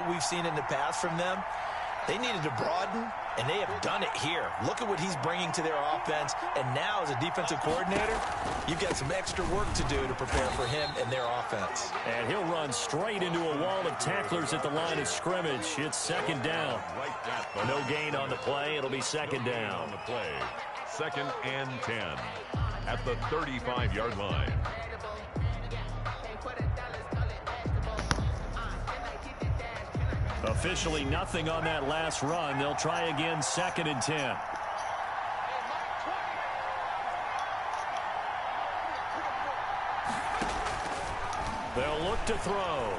we've seen in the past from them. They needed to broaden, and they have done it here. Look at what he's bringing to their offense. And now, as a defensive coordinator, you've got some extra work to do to prepare for him and their offense. And he'll run straight into a wall of tacklers at the line of scrimmage. It's second down. No gain on the play. It'll be second down. On the play, 2nd and 10 at the 35-yard line. Officially nothing on that last run. They'll try again, 2nd and 10. They'll look to throw.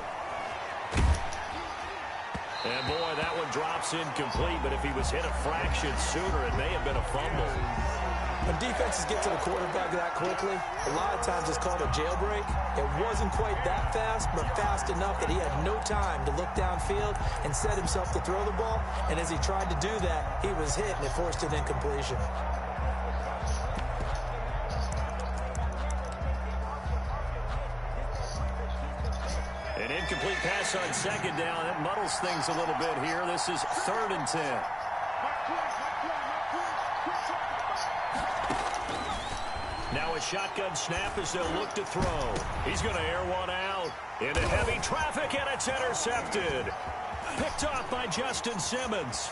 And boy, that one drops incomplete, but if he was hit a fraction sooner, it may have been a fumble. When defenses get to the quarterback that quickly, a lot of times it's called a jailbreak. It wasn't quite that fast, but fast enough that he had no time to look downfield and set himself to throw the ball. And as he tried to do that, he was hit, and it forced an incompletion. An incomplete pass on 2nd down. That muddles things a little bit here. This is 3rd and 10. Now a shotgun snap as they'll look to throw. He's going to air one out into heavy traffic, and it's intercepted. Picked off by Justin Simmons.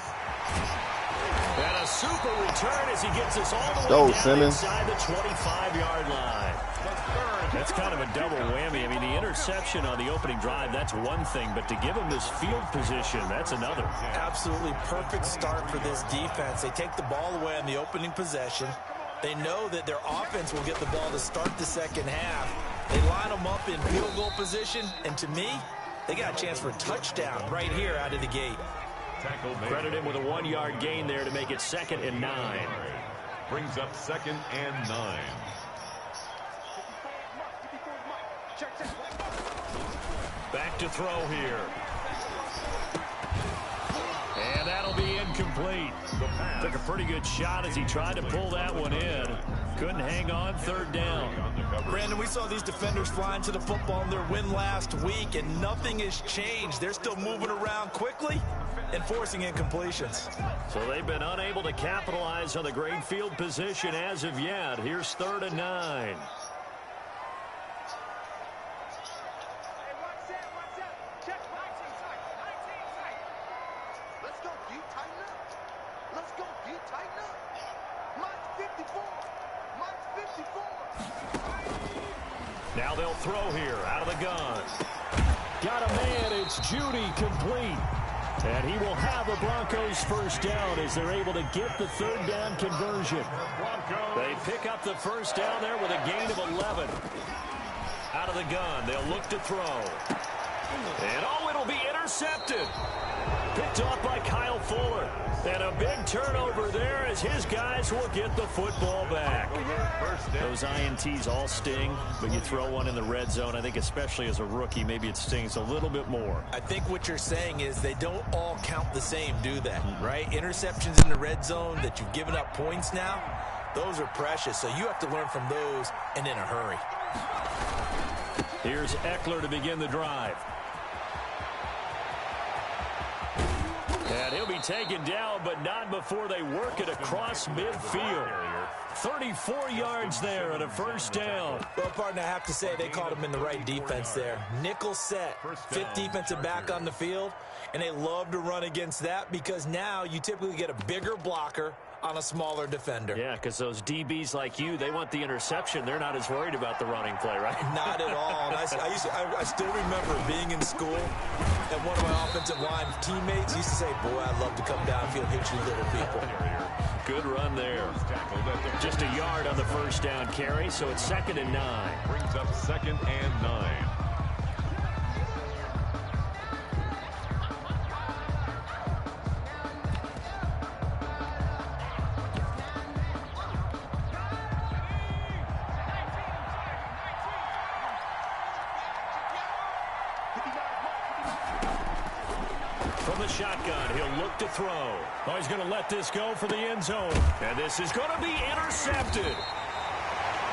And a super return as he gets us all the way down inside the 25-yard line. That's kind of a double whammy. I mean, the interception on the opening drive, that's one thing, but to give him this field position, that's another. Absolutely perfect start for this defense. They take the ball away on the opening possession. They know that their offense will get the ball to start the second half. They line them up in field goal position, and to me, they got a chance for a touchdown right here out of the gate. Credit him with a 1-yard gain there to make it 2nd and 9. Brings up 2nd and 9. Back to throw here. And that'll be incomplete. Took a pretty good shot as he tried to pull that one in. Couldn't hang on, 3rd down. Brandon, we saw these defenders flying to the football in their win last week, and nothing has changed. They're still moving around quickly and forcing incompletions. So they've been unable to capitalize on the great field position as of yet. Here's 3rd and 9. Now they'll throw here out of the gun. Got a man. It's Judy, complete. And he will have the Broncos first down as they're able to get the 3rd down conversion. They pick up the first down there with a gain of 11. Out of the gun, they'll look to throw. And oh, it'll be intercepted. Picked off by Kyle Fuller. And a big turnover there as his guys will get the football back. Those INTs all sting, but you throw one in the red zone, I think especially as a rookie, maybe it stings a little bit more. I think what you're saying is they don't all count the same, do they? Right? Interceptions in the red zone that you've given up points now, those are precious. So you have to learn from those and in a hurry. Here's Eckler to begin the drive. And he'll be taken down, but not before they work it across midfield. 34 yards there and a first down. Well, partner, I have to say they called him in the right defense there. Nickel set, 5th defensive back on the field, and they love to run against that because now you typically get a bigger blocker on a smaller defender. Yeah, because those DBs like you, they want the interception. They're not as worried about the running play, right? Not at all. And I still remember being in school, and one of my offensive line teammates used to say, boy, I'd love to come downfield and hit you little people. Good run there. Just a yard on the first down carry, so it's 2nd and 9. Brings up 2nd and 9. From the shotgun, he'll look to throw. Oh, he's going to let this go for the end zone. And this is going to be intercepted.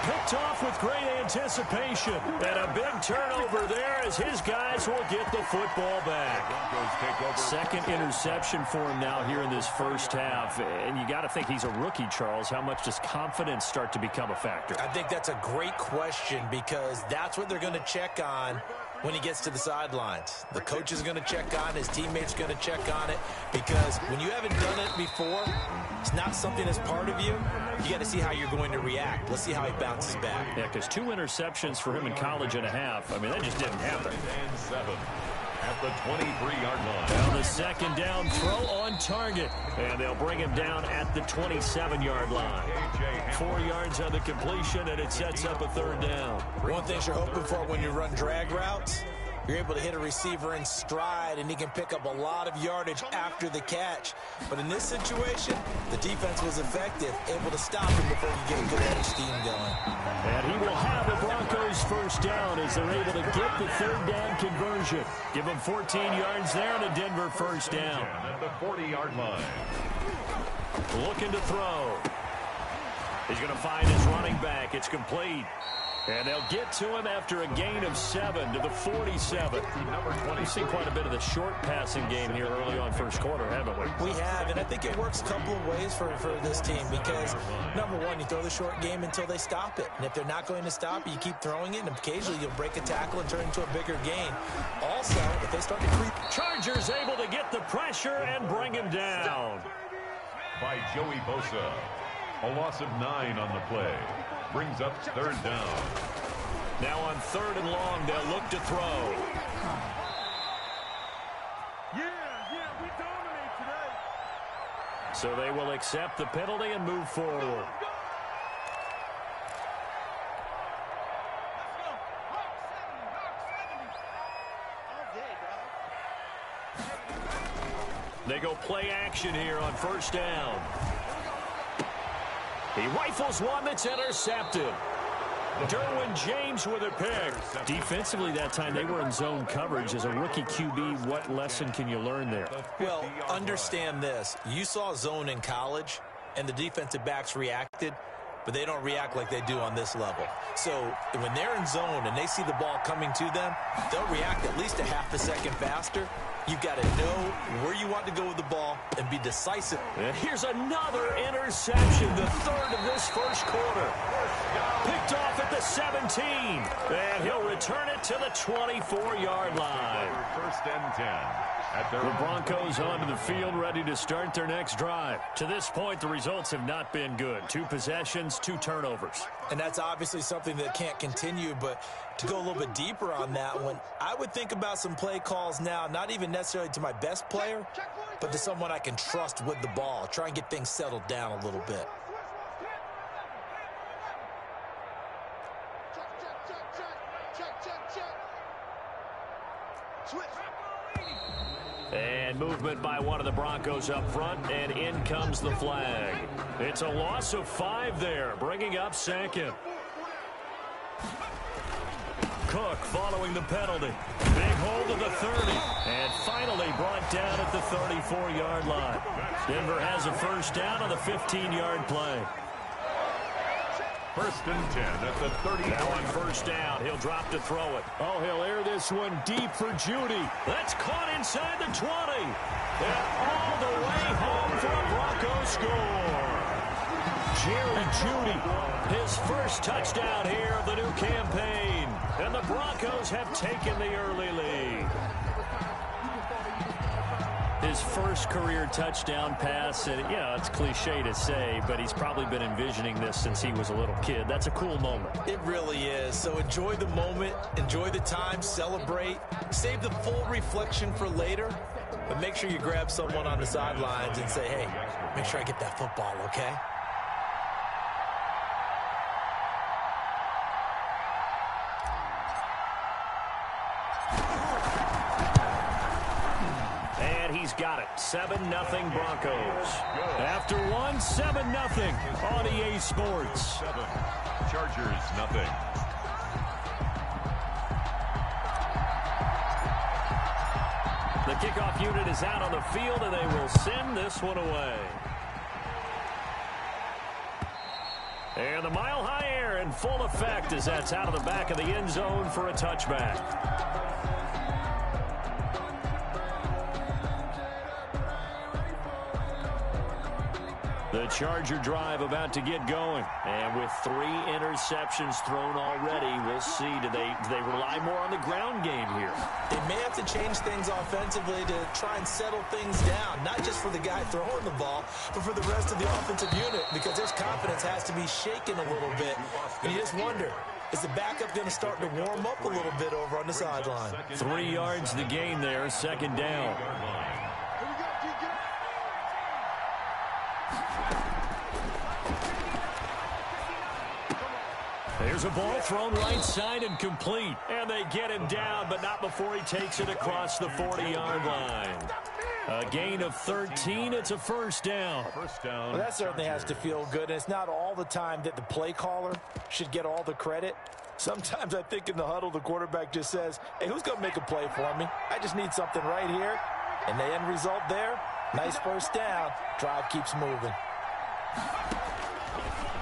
picked off with great anticipation. And a big turnover there as his guys will get the football back. Second interception for him now here in this first half. And you got to think he's a rookie, Charles. How much does confidence start to become a factor? I think that's a great question because that's what they're going to check on when he gets to the sidelines. The coach is going to check on, his teammates going to check on it, because when you haven't done it before, it's not something that's part of you. You got to see how you're going to react. Let's see how he bounces back. Yeah, because 2 interceptions for him in college and a half. I mean, that just didn't happen. And 7 at the 23-yard line. Now the second down throw on target. And they'll bring him down at the 27-yard line. 4 yards on the completion, and it sets up a third down. One thing you're hoping for when you run drag routes, you're able to hit a receiver in stride, and he can pick up a lot of yardage after the catch. But in this situation, the defense was effective, able to stop him before you get a good head of steam going. And he will have the Broncos first down as they're able to get the third down conversion. Give him 14 yards there and a Denver first down. At the 40-yard line. Looking to throw. He's going to find his running back. It's complete. And they'll get to him after a gain of 7 to the 47. We've seen quite a bit of the short passing game here early on first quarter, haven't we? We have, and I think it works a couple of ways for this team because, number one, you throw the short game until they stop it. And if they're not going to stop it, you keep throwing it, and occasionally you'll break a tackle and turn it into a bigger gain. Also, if they start to creep. Chargers able to get the pressure and bring him down. By Joey Bosa. A loss of 9 on the play. Brings up third down. Now on 3rd and long, they'll look to throw. We dominate today. So they will accept the penalty and move forward. They go play action here on first down. He rifles one that's intercepted. Derwin James with a pick. Defensively that time, they were in zone coverage. As a rookie QB, what lesson can you learn there? Well, understand this. You saw zone in college, and the defensive backs reacted, but they don't react like they do on this level. So when they're in zone and they see the ball coming to them, they'll react at least a half a second faster. You've got to know where you want to go with the ball and be decisive. And here's another interception, the 3rd of this first quarter. Picked off at the 17. And he'll return it to the 24-yard line. First and 10. The Broncos onto the field, ready to start their next drive. To this point, the results have not been good. 2 possessions, 2 turnovers. And that's obviously something that can't continue, but to go a little bit deeper on that one, I would think about some play calls now, not even necessarily to my best player, but to someone I can trust with the ball. Try and get things settled down a little bit. And movement by one of the Broncos up front, and in comes the flag. It's a loss of 5 there, bringing up 2nd. Cook following the penalty. Big hold of the 30, and finally brought down at the 34-yard line. Denver has a first down on the 15-yard play. First and 10 at the 30. Now on first down, he'll drop to throw it. Oh, he'll air this one deep for Judy. That's caught inside the 20. And all the way home for a Broncos score. Jerry Judy, his first touchdown here of the new campaign. And the Broncos have taken the early lead. His first career touchdown pass, and it's cliche to say, but he's probably been envisioning this since he was a little kid. That's a cool moment. It really is. So enjoy the moment, enjoy the time, celebrate, save the full reflection for later, but make sure you grab someone on the sidelines and say, hey, make sure I get that football, okay? He's got it. 7-0 Broncos. After one, 7-0 on EA Sports. 7. Chargers, nothing. The kickoff unit is out on the field, and they will send this one away. And the mile-high air in full effect as that's out of the back of the end zone for a touchback. The Charger drive about to get going. And with 3 interceptions thrown already, we'll see. Do they rely more on the ground game here? They may have to change things offensively to try and settle things down, not just for the guy throwing the ball, but for the rest of the offensive unit, because their confidence has to be shaken a little bit. And you just wonder, is the backup going to start to warm up a little bit over on the sideline? 3 yards the gain there, second down. There's a ball thrown right side and complete. And they get him down, but not before he takes it across the 40-yard line. A gain of 13. It's a first down. Well, that certainly has to feel good. And it's not all the time that the play caller should get all the credit. Sometimes I think in the huddle, the quarterback just says, hey, who's going to make a play for me? I just need something right here. And the end result there, nice first down. Drive keeps moving.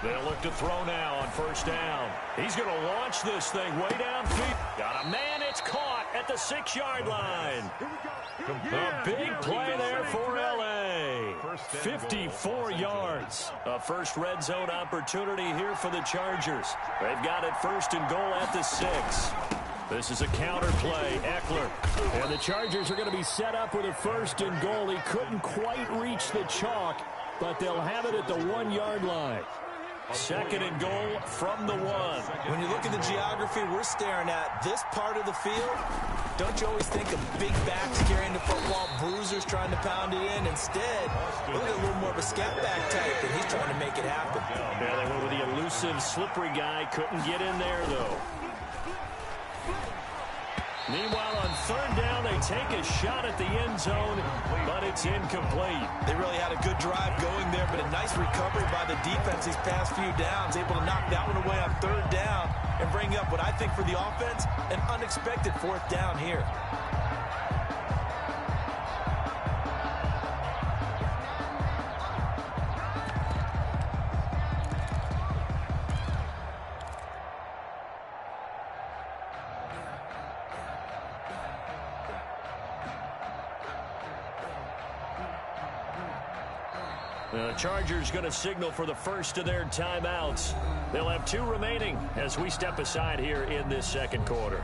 They'll look to throw now on first down. He's going to launch this thing way downfield. Got a man. It's caught at the 6-yard line. A big play there for L.A. 54 yards. A first red zone opportunity here for the Chargers. They've got it first and goal at the 6. This is a counter play. Eckler. And the Chargers are going to be set up with a first and goal. He couldn't quite reach the chalk, but they'll have it at the 1-yard line. Second and goal from the 1. When you look at the geography we're staring at, this part of the field, don't you always think of big backs carrying the football, bruisers trying to pound it in? Instead, look at a little more of a scat back type, and he's trying to make it happen. Yeah, they went with the elusive, slippery guy. Couldn't get in there, though. Meanwhile, on third down, they take a shot at the end zone, but it's incomplete. They really had a good drive going there, but a nice recovery by the defense these past few downs, able to knock that one away on third down and bring up what I think for the offense, an unexpected fourth down here. The Chargers going to signal for the first of their timeouts. They'll have 2 remaining as we step aside here in this second quarter.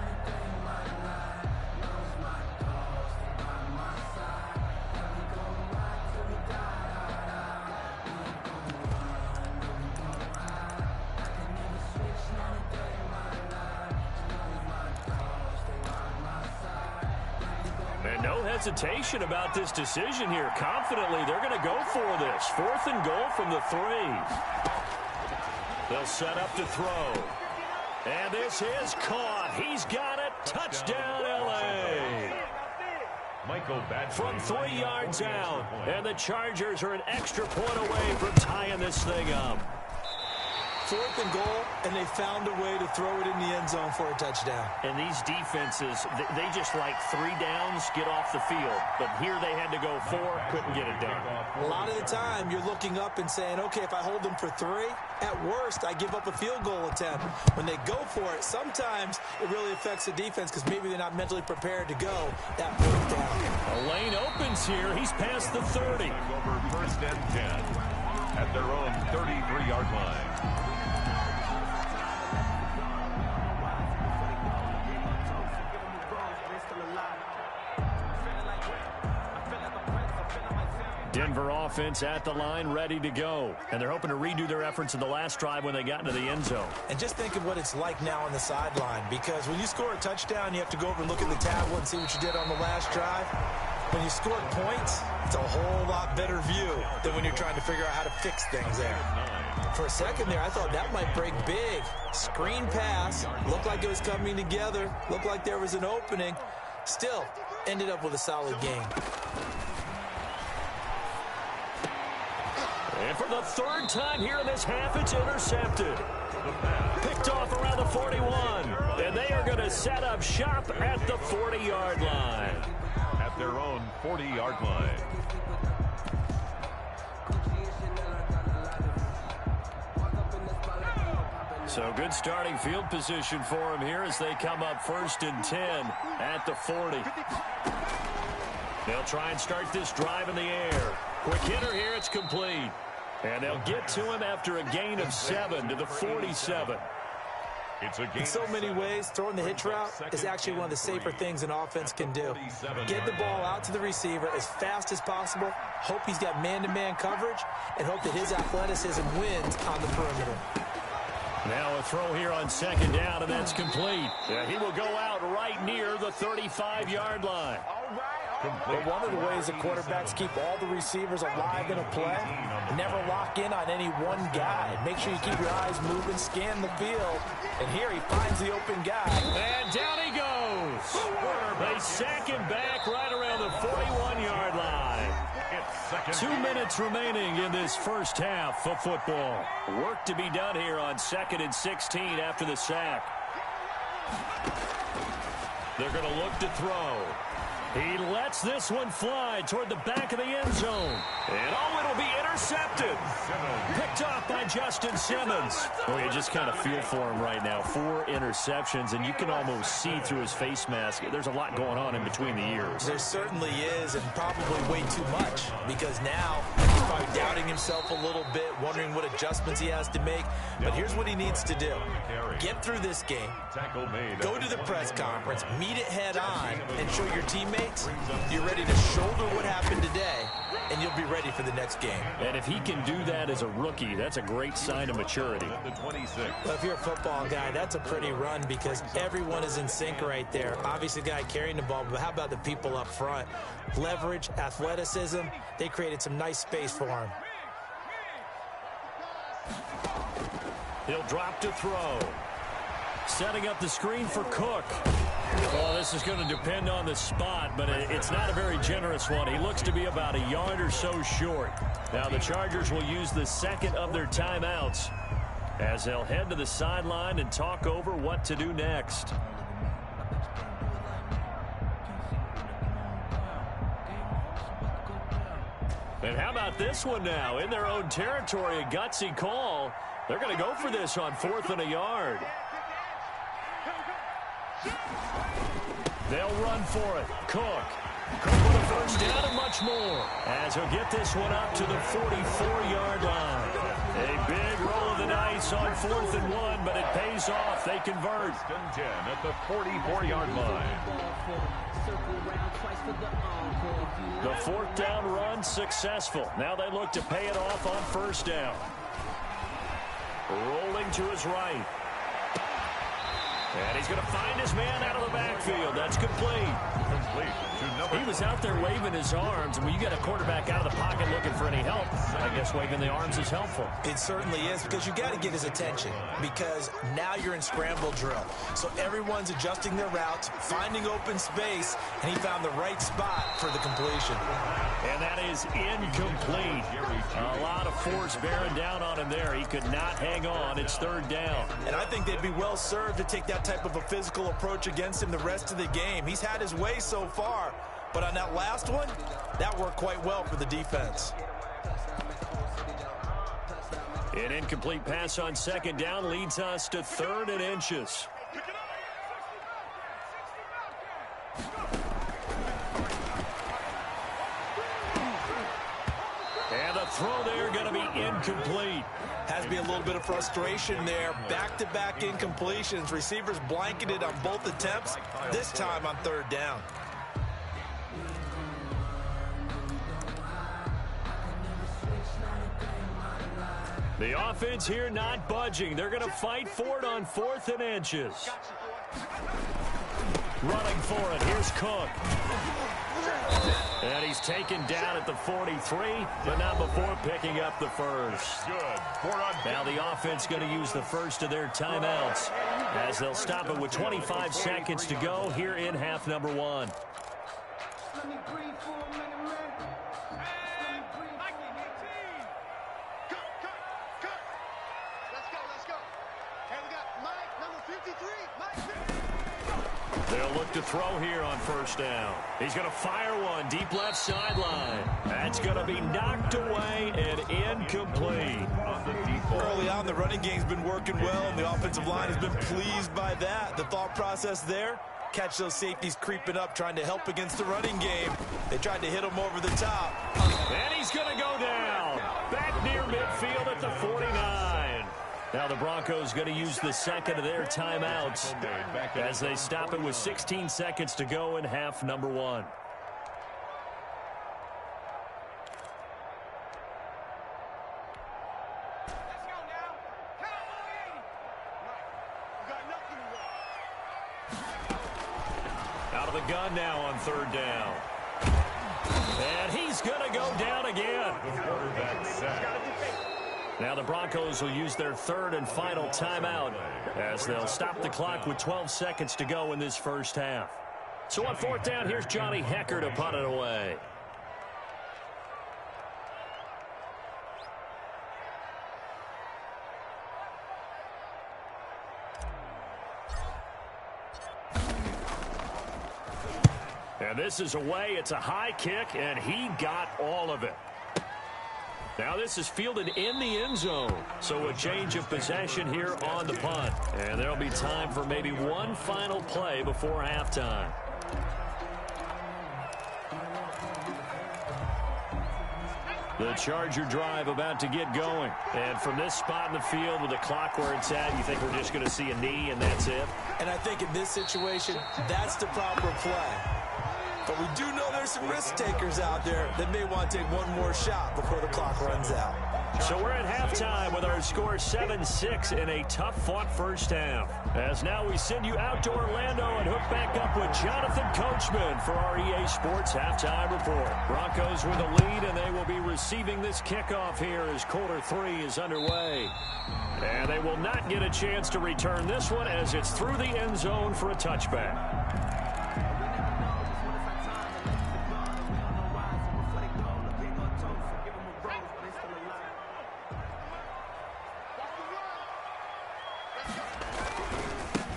Hesitation about this decision here. Confidently, they're going to go for this. 4th and goal from the 3. They'll set up to throw. And this is caught. He's got it. Touchdown, L.A. From 3 yards out. And the Chargers are an extra point away from tying this thing up. 4th and goal, and they found a way to throw it in the end zone for a touchdown. And these defenses, they just like 3 downs, get off the field. But here they had to go 4, couldn't get it done. A lot of the time, you're looking up and saying, okay, if I hold them for 3, at worst, I give up a field goal attempt. When they go for it, sometimes it really affects the defense because maybe they're not mentally prepared to go that 4th down. A lane opens here. He's past the 30. Over first and 10 at their own 33-yard line. Denver offense at the line, ready to go. And they're hoping to redo their efforts in the last drive when they got into the end zone. And just think of what it's like now on the sideline, because when you score a touchdown, you have to go over and look at the tablet and see what you did on the last drive. When you score points, it's a whole lot better view than when you're trying to figure out how to fix things there. For a second there, I thought that might break big. Screen pass, looked like it was coming together, looked like there was an opening. Still, ended up with a solid game. And for the 3rd time here in this half, it's intercepted. Picked off around the 41. And they are going to set up shop at the 40-yard line. At their own 40-yard line. So good starting field position for him here as they come up 1st and 10 at the 40. They'll try and start this drive in the air. Quick hitter here, it's complete. And they'll get to him after a gain of 7 to the 47. In so many ways, throwing the hitch route is actually one of the safer things an offense can do. Get the ball out to the receiver as fast as possible, hope he's got man-to-man coverage, and hope that his athleticism wins on the perimeter. Now a throw here on 2nd down, and that's complete. He will go out right near the 35-yard line. But one of the ways that quarterbacks keep all the receivers alive in a play, never lock in on any one guy. Make sure you keep your eyes moving, scan the field. And here he finds the open guy. And down he goes. They sack him back right around the 41-yard line. 2 minutes remaining in this first half of football. Work to be done here on 2nd and 16 after the sack. They're going to look to throw. He lets this one fly toward the back of the end zone. And it'll be intercepted. Picked off by Justin Simmons. Well, you just kind of feel for him right now. 4 interceptions, and you can almost see through his face mask. There's a lot going on in between the ears. There certainly is, and probably way too much, because now he's probably doubting himself a little bit, wondering what adjustments he has to make. But here's what he needs to do. Get through this game, go to the press conference, meet it head on, and show your teammates you're ready to shoulder what happened today, and you'll be ready for the next game. And if he can do that as a rookie, that's a great sign of maturity. Well, if you're a football guy, that's a pretty run because everyone is in sync right there. Obviously, the guy carrying the ball, but how about the people up front? Leverage, athleticism, they created some nice space for him. He'll drop to throw. Setting up the screen for Cook. Well, this is going to depend on the spot, but it's not a very generous one. He looks to be about a yard or so short. Now the Chargers will use the second of their timeouts as they'll head to the sideline and talk over what to do next. And how about this one now? In their own territory, a gutsy call. They're going to go for this on 4th and a yard. They'll run for it. Cook with a first down and much more as he'll get this one up to the 44-yard line. A big roll of the dice on 4th and 1, but it pays off. They convert. 10 at the 44-yard line. The 4th down run successful. Now they look to pay it off on 1st down. Rolling to his right. And he's going to find his man out of the backfield. That's complete. He was out there waving his arms. And when you get a quarterback out of the pocket looking for any help, I guess waving the arms is helpful. It certainly is because you got to get his attention because now you're in scramble drill. So everyone's adjusting their routes, finding open space, and he found the right spot for the completion. And that is incomplete. A lot of force bearing down on him there. He could not hang on. It's 3rd down. And I think they'd be well served to take that type of a physical approach against him the rest of the game. He's had his way so far, but on that last one, that worked quite well for the defense. An incomplete pass on 2nd down leads us to 3rd and inches. And the throw there going to be incomplete. Has to be a little bit of frustration there. Back-to-back incompletions. Receivers blanketed on both attempts, this time on 3rd down. The offense here not budging. They're going to fight for it on 4th and inches. Running for it. Here's Cook. And he's taken down at the 43, but not before picking up the first. Now the offense going to use the first of their timeouts as they'll stop it with 25 seconds to go here in half number 1. They'll look to throw here on first down. He's going to fire one deep left sideline. That's going to be knocked away and incomplete. Early on, the running game's been working well, and the offensive line has been pleased by that. The thought process there, catch those safeties creeping up, trying to help against the running game. They tried to hit him over the top. And he's going to go down. Back near midfield at the 49. Now the Broncos going to use the second of their timeouts as they stop it with 16 seconds to go in half number 1. Out of the gun now on third down. And he's going to go down again. Quarterback sack. Now the Broncos will use their third and final timeout as they'll stop the clock with 12 seconds to go in this first half. So on fourth down, here's Johnny Hecker to punt it away. And this is away. It's a high kick, and he got all of it. Now this is fielded in the end zone. So a change of possession here on the punt. And there'll be time for maybe one final play before halftime. The Charger drive about to get going. And from this spot in the field with the clock where it's at, you think we're just going to see a knee and that's it? And I think in this situation, that's the proper play. But we do know there's some risk takers out there that may want to take one more shot before the clock runs out. So we're at halftime with our score 7-6 in a tough-fought first half. As now we send you out to Orlando and hook back up with Jonathan Coachman for our EA Sports Halftime Report. Broncos with a lead, and they will be receiving this kickoff here as quarter 3 is underway. And they will not get a chance to return this one as it's through the end zone for a touchback.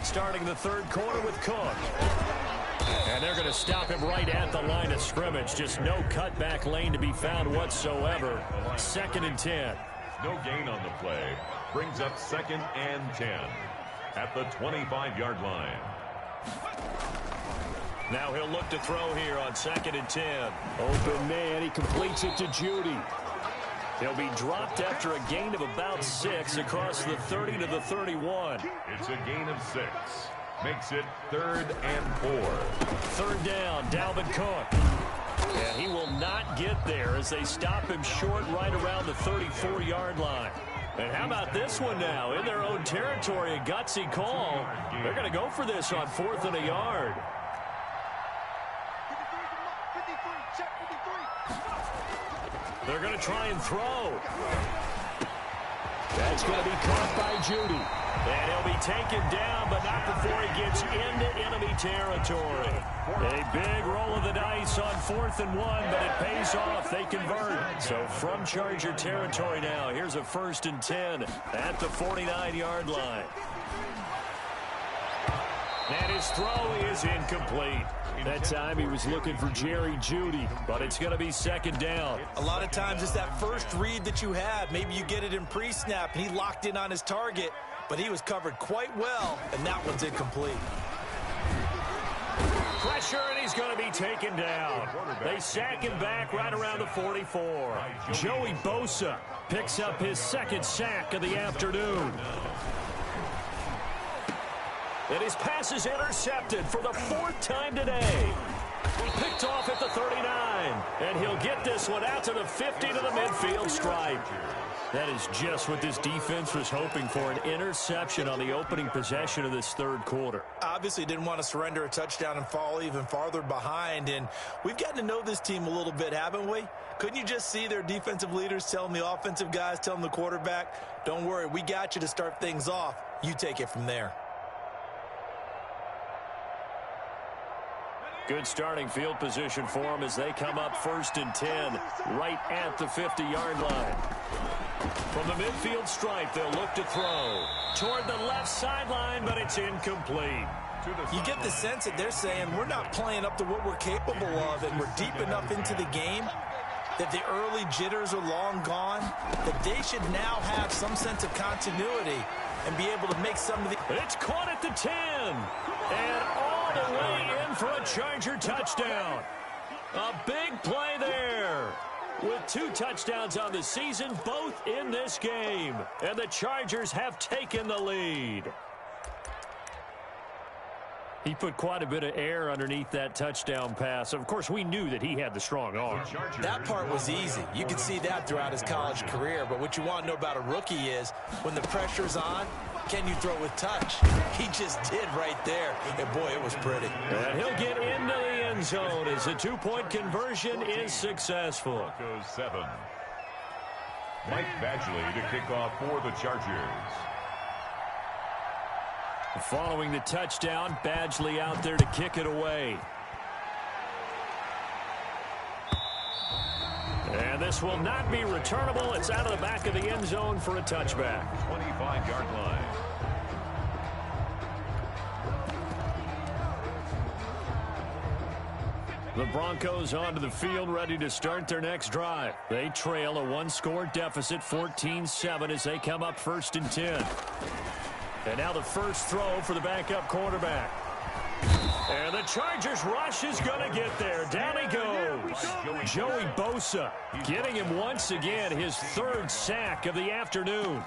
Starting the third quarter with Cook. And they're going to stop him right at the line of scrimmage. Just no cutback lane to be found whatsoever. 2nd and 10. No gain on the play. Brings up 2nd and 10 at the 25-yard line. Now he'll look to throw here on 2nd and 10. Open man. He completes it to Judy. He'll be dropped after a gain of about 6 across the 30 to the 31. It's a gain of 6. Makes it 3rd and 4. 3rd down, Dalvin Cook. And he will not get there as they stop him short right around the 34-yard line. And how about this one now? In their own territory, a gutsy call. They're going to go for this on 4th and a yard. They're going to try and throw. That's going to be caught by Judy. And he'll be taken down, but not before he gets into enemy territory. A big roll of the dice on 4th and 1, but it pays off. They convert. So from Charger territory now, here's a 1st and 10 at the 49-yard line. And his throw is incomplete. That time he was looking for Jerry Judy, but it's going to be 2nd down. A lot of times it's that first read that you have. Maybe you get it in pre-snap, and he locked in on his target, but he was covered quite well, and that one's incomplete. Pressure, and he's going to be taken down. They sack him back right around the 44. Joey Bosa picks up his 2nd sack of the afternoon. And his pass is intercepted for the 4th time today. Picked off at the 39. And he'll get this one out to the 50 to the midfield stripe. That is just what this defense was hoping for, an interception on the opening possession of this 3rd quarter. Obviously didn't want to surrender a touchdown and fall even farther behind. And we've gotten to know this team a little bit, haven't we? Couldn't you just see their defensive leaders telling the offensive guys, telling the quarterback, don't worry, we got you to start things off. You take it from there. Good starting field position for them as they come up 1st and 10 right at the 50-yard line. From the midfield stripe, they'll look to throw toward the left sideline, but it's incomplete. You get the sense that they're saying we're not playing up to what we're capable of, and we're deep enough into the game that the early jitters are long gone, that they should now have some sense of continuity and be able to make some of the... It's caught at the 10, and all the way in for a Charger touchdown. A big play there. With 2 touchdowns on the season, both in this game. And the Chargers have taken the lead. He put quite a bit of air underneath that touchdown pass. Of course, we knew that he had the strong arm. That part was easy. You could see that throughout his college career. But what you want to know about a rookie is when the pressure's on, can you throw with touch? He just did right there. And, boy, it was pretty. And he'll get into the end zone as the 2-point conversion is successful. 7. Mike Badgley to kick off for the Chargers. Following the touchdown, Badgley out there to kick it away. And this will not be returnable. It's out of the back of the end zone for a touchback. 25-yard line. The Broncos onto the field, ready to start their next drive. They trail a 1-score deficit, 14-7, as they come up 1st and 10. And now the first throw for the backup quarterback. And the Chargers rush is going to get there. Down he goes. Joey Bosa getting him once again his 3rd sack of the afternoon.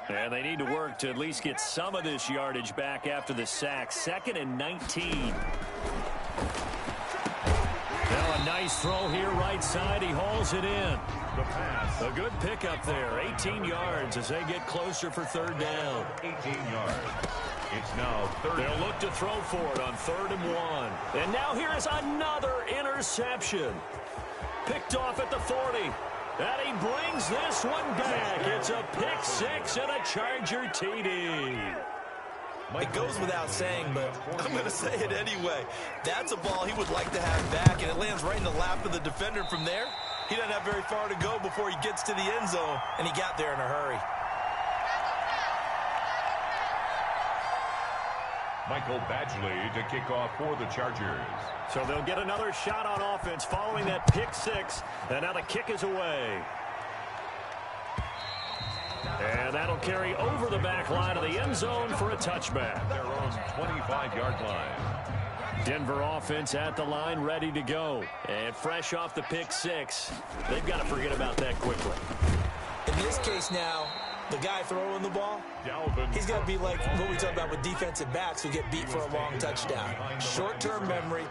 And they need to work to at least get some of this yardage back after the sack. 2nd and 19. Now a nice throw here right side. He hauls it in. The pass. A good pickup there. 18 yards as they get closer for 3rd down. 18 yards. It's now 3rd. They'll look to throw for it on 3rd and 1. And now here is another interception. Picked off at the 40. And he brings this one back. It's a pick 6 and a Charger TD. It goes without saying, but I'm going to say it anyway. That's a ball he would like to have back, and it lands right in the lap of the defender from there. He doesn't have very far to go before he gets to the end zone, and he got there in a hurry. Michael Badgley to kick off for the Chargers. So they'll get another shot on offense following that pick 6, and now the kick is away. And that'll carry over the back line of the end zone for a touchback. Their own 25-yard line. Denver offense at the line, ready to go. And fresh off the pick 6, they've got to forget about that quickly. In this case now, the guy throwing the ball, he's got to be like what we talk about with defensive backs who get beat for a long touchdown. Short-term memory,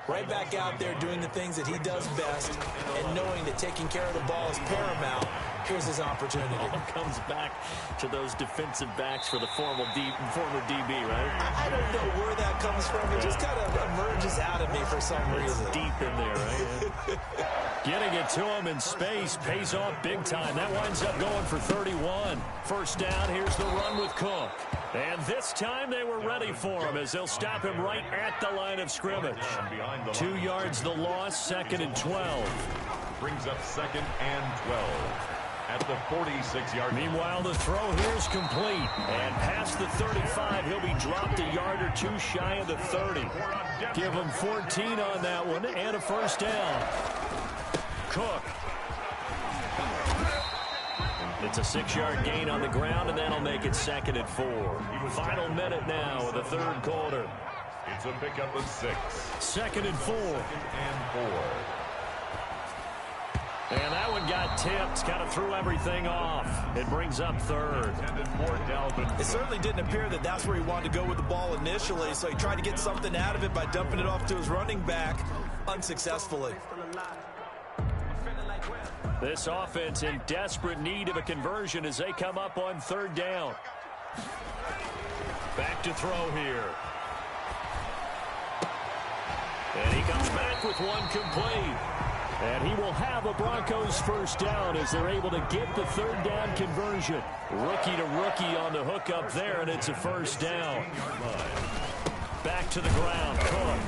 right back out there doing the things that he does best, and knowing that taking care of the ball is paramount. Here's his opportunity. It all comes back to those defensive backs for the former DB, right? I don't know where that comes from. It just kind of emerges out of me for some reason. It's deep in there, right? Getting it to him in space pays off big time. That winds up going for 31. 1st down, here's the run with Cook. And this time they were ready for him as they'll stop him right at the line of scrimmage. 2 yards the loss, 2nd and 12. Brings up 2nd and 12. At the 46-yard line. Meanwhile, the throw here's complete. And past the 35, he'll be dropped a yard or 2 shy of the 30. Give him 14 on that one and a 1st down. Cook. It's a 6-yard gain on the ground, and that'll make it 2nd and 4. Final minute now of the 3rd quarter. It's a pickup of 6. 2nd and 4. 2nd and 4. And that one got tipped, kind of threw everything off. It brings up 3rd. It certainly didn't appear that that's where he wanted to go with the ball initially, so he tried to get something out of it by dumping it off to his running back unsuccessfully. This offense in desperate need of a conversion as they come up on 3rd down. Back to throw here. And he comes back with one complete. And he will have a Broncos 1st down as they're able to get the 3rd down conversion. Rookie to rookie on the hook up there, and it's a 1st down. Back to the ground, Cook.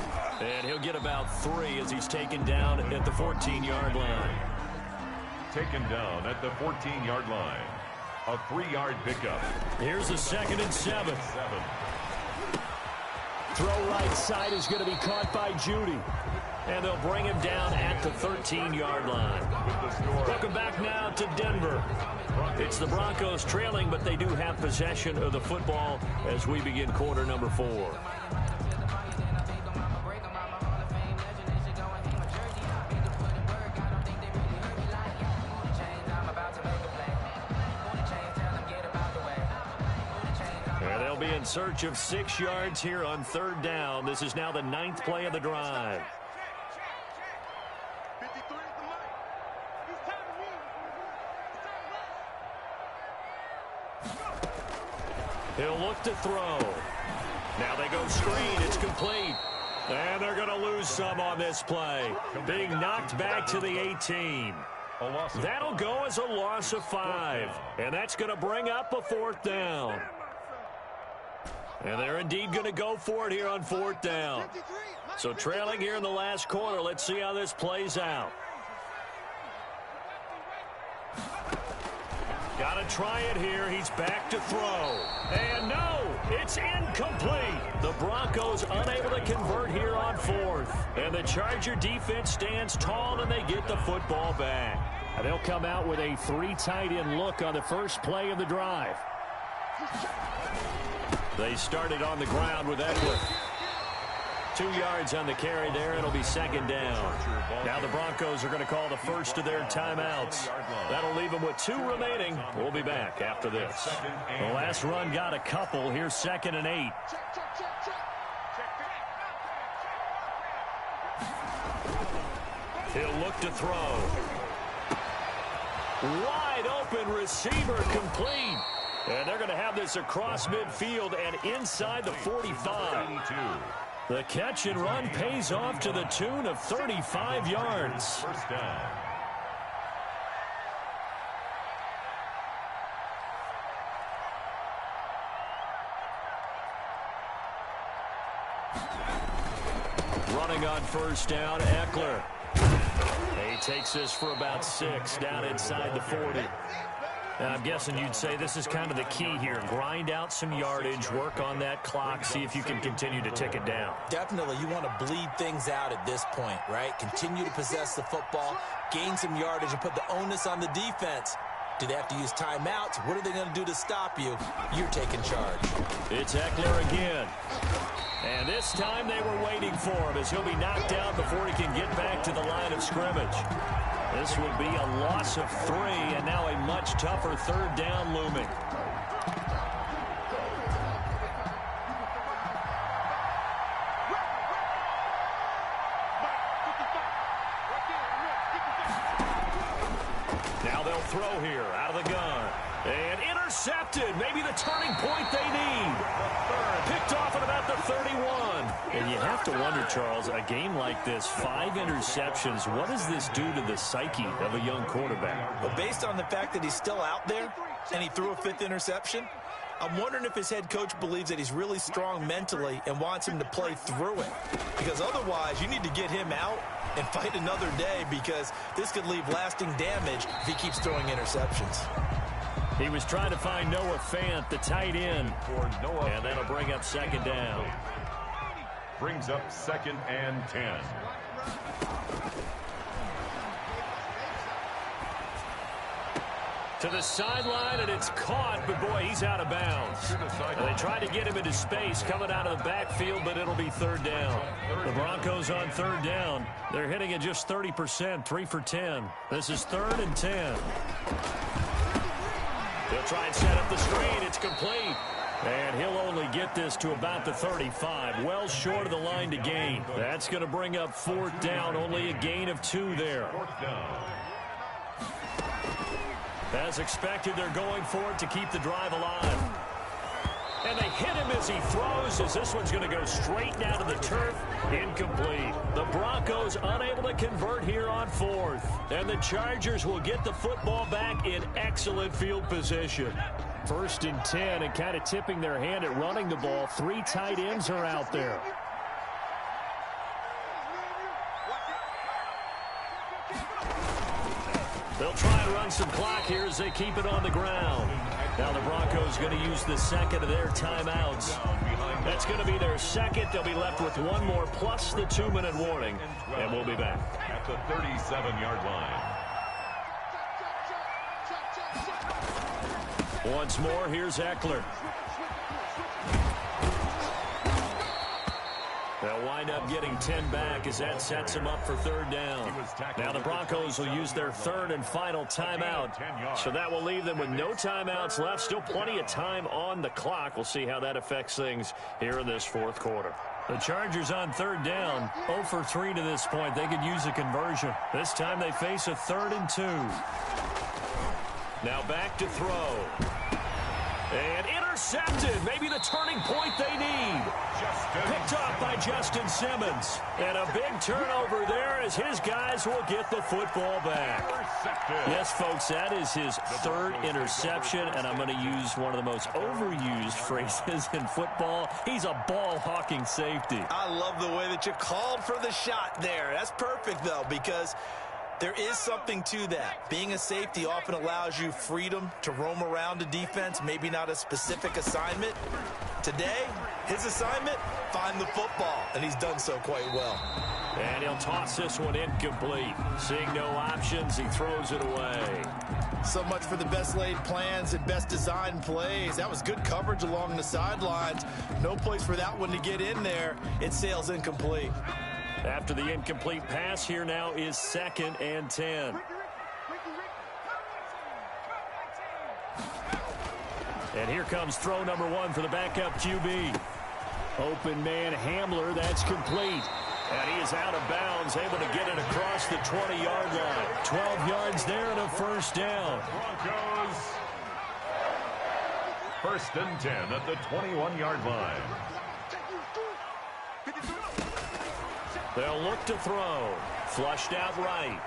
And he'll get about 3 as he's taken down at the 14-yard line. Taken down at the 14-yard line. A 3-yard pickup. Here's a 2nd and 7. Throw right side is going to be caught by Judy. And they'll bring him down at the 13-yard line. Welcome back now to Denver. It's the Broncos trailing, but they do have possession of the football as we begin quarter number 4. And they'll be in search of 6 yards here on third down. This is now the 9th play of the drive. He'll look to throw. Now they go screen. It's complete. And they're going to lose some on this play. Being knocked back to the 18. That'll go as a loss of 5. And that's going to bring up a 4th down. And they're indeed going to go for it here on 4th down. So trailing here in the last quarter. Let's see how this plays out. Got to try it here. He's back to throw. And no, it's incomplete. The Broncos unable to convert here on 4th. And the Charger defense stands tall and they get the football back. And they'll come out with a 3 tight end look on the first play of the drive. They started on the ground with Eckler. 2 yards on the carry there. It'll be 2nd down. Now the Broncos are going to call the first of their timeouts. That'll leave them with 2 remaining. We'll be back after this. The last run got a couple. Here's 2nd and 8. He'll look to throw. Wide open receiver complete. And they're going to have this across midfield and inside the 45. The catch and run pays off to the tune of 35 yards. First down. Running on first down, Eckler. He takes this for about 6 down inside the 40. And I'm guessing you'd say this is kind of the key here. Grind out some yardage, work on that clock, see if you can continue to tick it down. Definitely, you want to bleed things out at this point, right? Continue to possess the football, gain some yardage, and put the onus on the defense. Do they have to use timeouts? What are they going to do to stop you? You're taking charge. It's Eckler again. And this time they were waiting for him as he'll be knocked down before he can get back to the line of scrimmage. This would be a loss of 3, and now a much tougher 3rd down looming. Now they'll throw here out of the gun. And intercepted. Maybe the turning point they need. Picked off at about the 31. And you have to wonder, Charles, a game like this, 5 interceptions, what does this do to the psyche of a young quarterback? Well, based on the fact that he's still out there and he threw a 5th interception, I'm wondering if his head coach believes that he's really strong mentally and wants him to play through it. Because otherwise, you need to get him out and fight another day, because this could leave lasting damage if he keeps throwing interceptions. He was trying to find Noah Fant, the tight end. And that'll bring up 2nd down. Brings up 2nd and 10. To the sideline, and it's caught, but boy, he's out of bounds. They tried to get him into space coming out of the backfield, but it'll be 3rd down. The Broncos on 3rd down. They're hitting at just 30%, 3 for 10. This is 3rd and 10. They'll try and set up the screen. It's complete. And he'll only get this to about the 35. Well short of the line to gain. That's going to bring up 4th down. Only a gain of 2 there. 4th down. As expected, they're going for it to keep the drive alive. And they hit him as he throws, as this one's going to go straight down to the turf. Incomplete. The Broncos unable to convert here on 4th. And the Chargers will get the football back in excellent field position. 1st and 10, and kind of tipping their hand at running the ball. 3 tight ends are out there. They'll try and run some clock here as they keep it on the ground. Now the Broncos going to use the second of their timeouts. That's going to be their second. They'll be left with one more plus the 2-minute warning. And we'll be back. At the 37-yard line. Once more, here's Eckler. They'll wind up getting 10 back as that sets them up for third down. Now the Broncos will use their third and final timeout. So that will leave them with no timeouts left. Still plenty of time on the clock. We'll see how that affects things here in this fourth quarter. The Chargers on third down, 0 for 3 to this point. They could use a conversion. This time they face a 3rd and 2. Now back to throw. And intercepted. Maybe the turning point they need. Picked off by Justin Simmons. And a big turnover there as his guys will get the football back. Yes, folks, that is his 3rd interception. And I'm going to use one of the most overused phrases in football. He's a ball-hawking safety. I love the way that you called for the shot there. That's perfect, though, because there is something to that. Being a safety often allows you freedom to roam around a defense, maybe not a specific assignment. Today, his assignment, find the football, and he's done so quite well. And he'll toss this one incomplete. Seeing no options, he throws it away. So much for the best laid plans and best designed plays. That was good coverage along the sidelines. No place for that one to get in there. It sails incomplete. After the incomplete pass, here now is 2nd and 10. And here comes throw number 1 for the backup QB. Open man Hamler, that's complete. And he is out of bounds, able to get it across the 20-yard line. 12 yards there and a first down. Broncos. 1st and 10 at the 21-yard line. They'll look to throw. Flushed out right.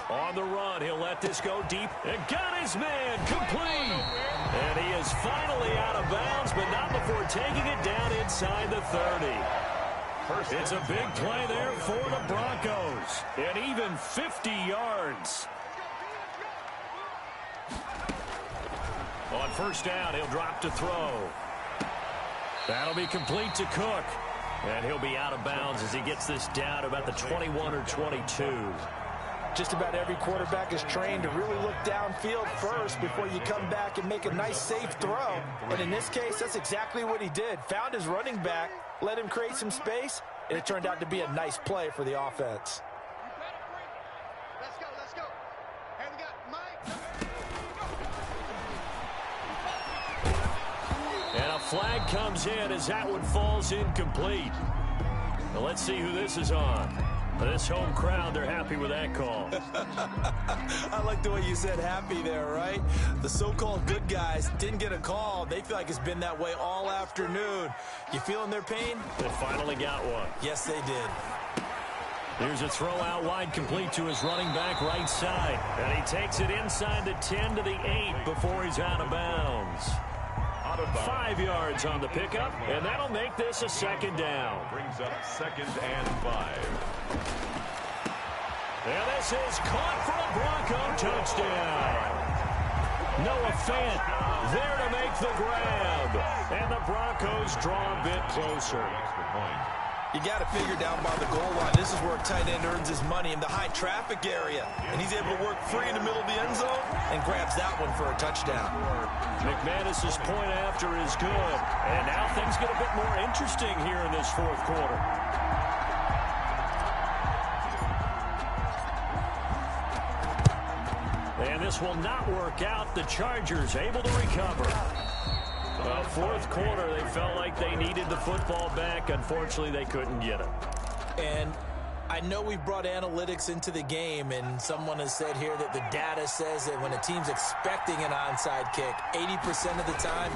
On the run, he'll let this go deep. And got his man complete. And he is finally out of bounds, but not before taking it down inside the 30. It's a big play there for the Broncos. And even 50 yards. On first down, he'll drop to throw. That'll be complete to Cook. And he'll be out of bounds as he gets this down to about the 21 or 22. Just about every quarterback is trained to really look downfield first before you come back and make a nice, safe throw. And in this case, that's exactly what he did. Found his running back, let him create some space, and it turned out to be a nice play for the offense. Let's go. Hey, we got Mike. And a flag comes in as that one falls incomplete. Now let's see who this is on. This home crowd, they're happy with that call. I like the way you said happy there, right? The so-called good guys didn't get a call. They feel like it's been that way all afternoon. You feeling their pain? They finally got one. Yes, they did. Here's a throw out wide, complete to his running back right side. And he takes it inside the 10 to the 8 before he's out of bounds. 5 yards on the pickup, and that'll make this a 2nd down. Brings up 2nd and 5. And this is caught for a Bronco touchdown. Noah Fant there to make the grab. And the Broncos draw a bit closer. You got to figure down by the goal line. This is where a tight end earns his money in the high traffic area. And he's able to work free in the middle of the end zone and grabs that one for a touchdown. McManus's point after is good. And now things get a bit more interesting here in this fourth quarter. And this will not work out. The Chargers able to recover. Fourth quarter, they felt like they needed the football back. Unfortunately, they couldn't get it. And I know we brought analytics into the game, and someone has said here that the data says that when a team's expecting an onside kick, 80% of the time,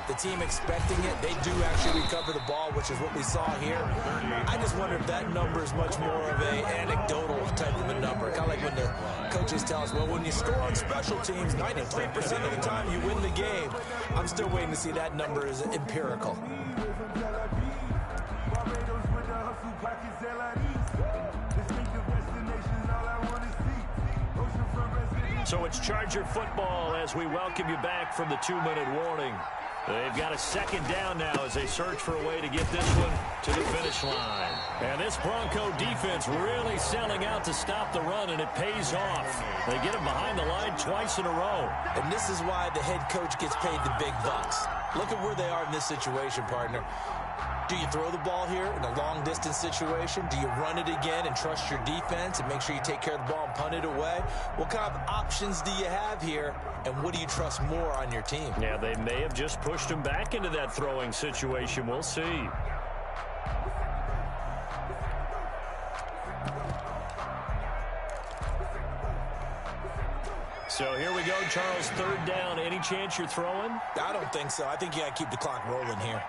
the team expecting it, they do actually recover the ball, which is what we saw here. I just wonder if that number is much more of a anecdotal type of a number. Kind of like when the coaches tell us, well, when you score on special teams, 93% of the time you win the game. I'm still waiting to see that number is empirical. So it's Charger football as we welcome you back from the 2-minute warning. They've got a second down now as they search for a way to get this one to the finish line. And this Bronco defense really selling out to stop the run, and it pays off. They get him behind the line twice in a row. And this is why the head coach gets paid the big bucks. Look at where they are in this situation, partner. Do you throw the ball here in a long-distance situation? Do you run it again and trust your defense and make sure you take care of the ball and punt it away? What kind of options do you have here, and what do you trust more on your team? Yeah, they may have just pushed him back into that throwing situation. We'll see. So here we go, Charles, third down. Any chance you're throwing? I don't think so. I think you got to keep the clock rolling here.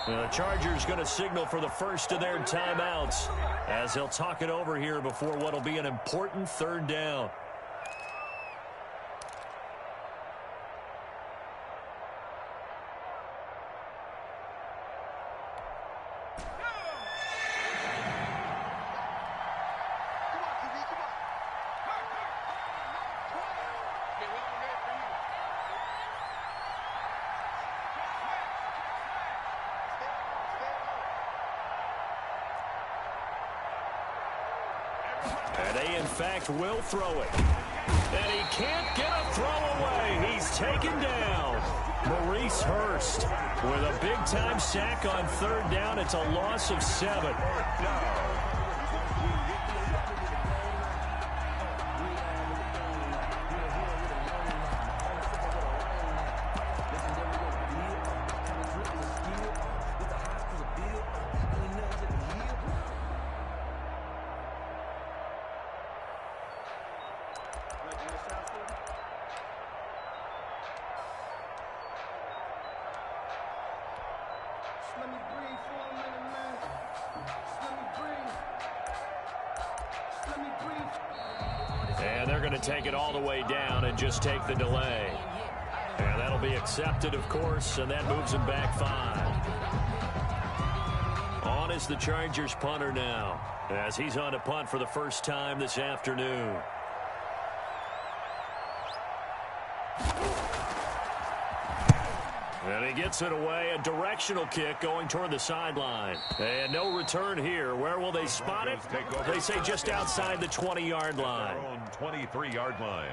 The Chargers going to signal for the first of their timeouts as they'll talk it over here before what will be an important third down. And they, in fact, will throw it. And he can't get a throw away. He's taken down. Maurice Hurst with a big-time sack on third down. It's a loss of 7. Let me breathe for a minute, man. Let me breathe. And they're going to take it all the way down and just take the delay. And that'll be accepted, of course, and that moves him back 5. On is the Chargers punter now, as he's on to punt for the first time this afternoon. And he gets it away, a directional kick going toward the sideline. And no return here. Where will they spot it? They say just outside the 20-yard line. Their own 23-yard line.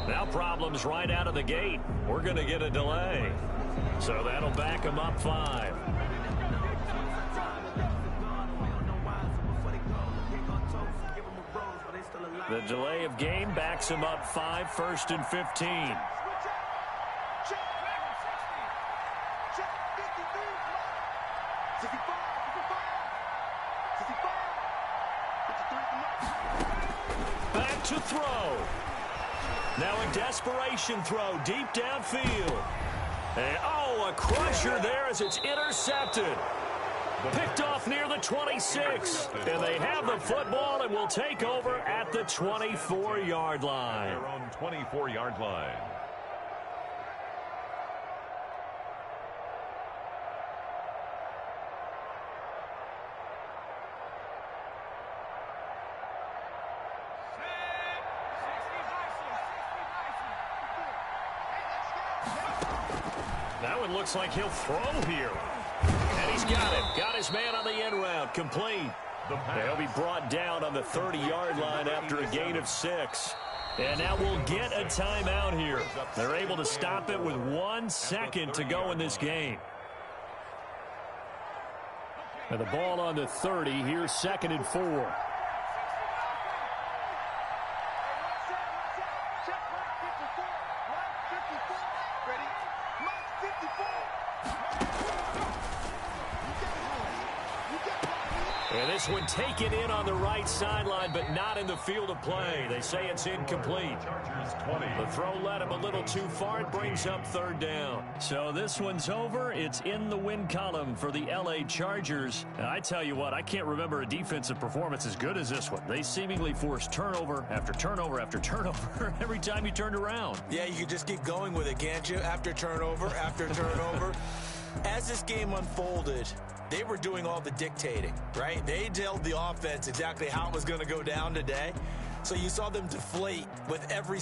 Now problems right out of the gate. We're going to get a delay. So that'll back them up 5. The delay of game backs him up 5, 1st and 15. Back to throw. Now a desperation throw deep downfield. And, a crusher there as it's intercepted. Picked off near the 26. And they have the football and will take over at the 24-yard line. Their own 24-yard line. That one looks like he'll throw here. And he's got it. Got his man on the end route. Complete. They'll be brought down on the 30-yard line after a gain of 6. And now we'll get a timeout here. They're able to stop it with 1 second to go in this game. And the ball on the 30. Here's 2nd and 4. And this one taken in on the right sideline, but not in the field of play. They say it's incomplete. The throw led him a little too far. It brings up 3rd down. So this one's over. It's in the win column for the L.A. Chargers. And I tell you what, I can't remember a defensive performance as good as this one. They seemingly forced turnover after turnover after turnover every time you turned around. Yeah, you can just keep going with it, can't you? After turnover, after turnover. As this game unfolded, they were doing all the dictating, right? They told the offense exactly how it was going to go down today. So you saw them deflate with every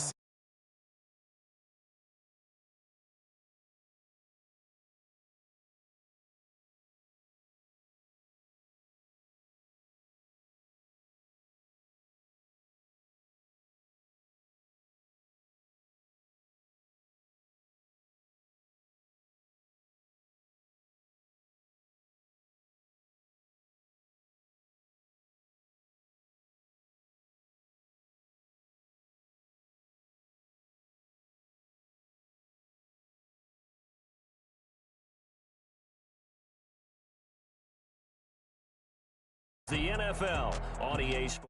the NFL on EA Sports.